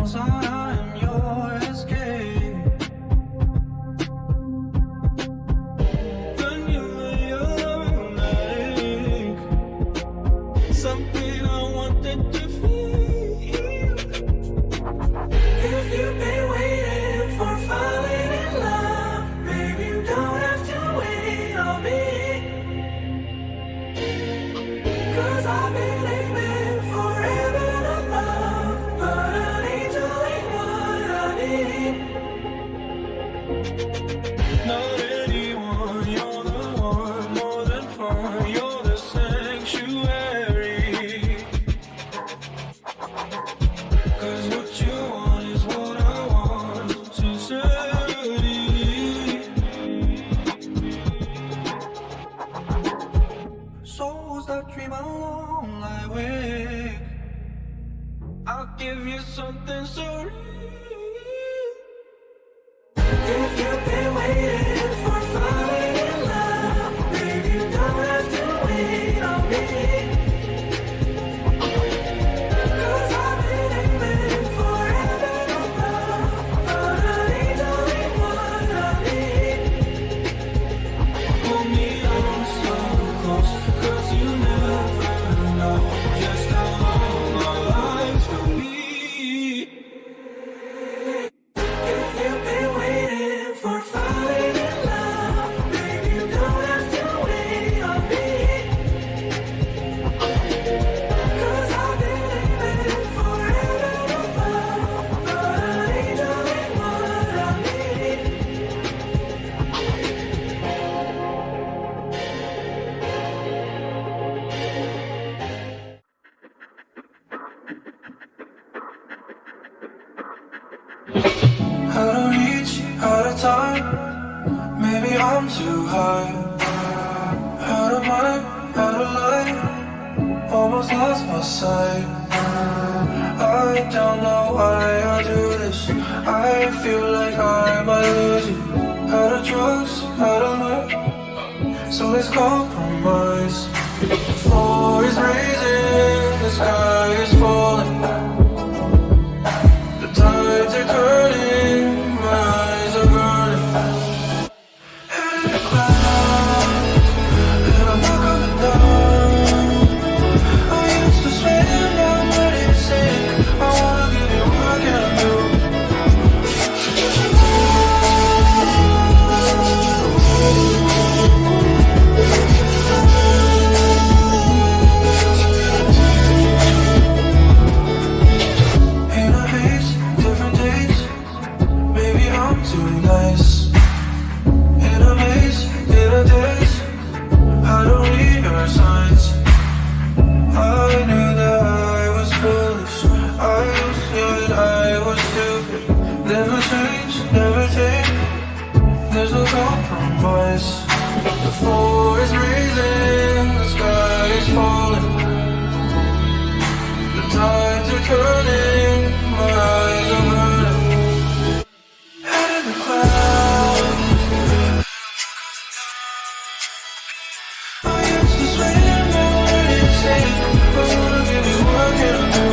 knows I'm your escape. When you lay your neck, something I wanted to feel. If you've been waiting for falling in love, baby, you don't have to wait on me. 'Cause I've been aiming for heaven above, but an angel ain't what I need. Not anyone, you're the one, more than fun, you're the sanctuary. 'Cause what you want is what I want, sincerity. Souls that dream alone lie awake, I'll give you something so real. If you've been waiting for falling in love, baby, you don't have to wait on me. 'Cause I've been aiming for heaven above, but an angel ain't what I need. Pull me on so close, 'cause you never know just how long our lives will be. If you've been waiting for falling in love, baby, you don't have to wait on me. 'Cause I've been aiming for heaven above, but an angel ain't what I need. Out of reach, out of time, maybe I'm too high. Out of mind, out of light, almost lost my sight. I don't know why I do this, I feel like I might lose you. Out of drugs, out of luck, so let's compromise. The floor is raising, the sky is falling, the tides are turning, my eyes are burning. Head in the clouds, and I'm not coming down. I used to swim, now I'm ready to sink. I wanna give you what I can do. In a haze, different days, maybe I'm too nice. In a maze, in a daze, I don't read your signs. I knew that I was foolish, I said I was stupid. Never change, never take, there's no compromise. The floor is raising, the sky is falling, the tides are turning, my eyes are burning. Head in the clouds, I used to swim, now I'm ready to sink. I wanna give you what I can do.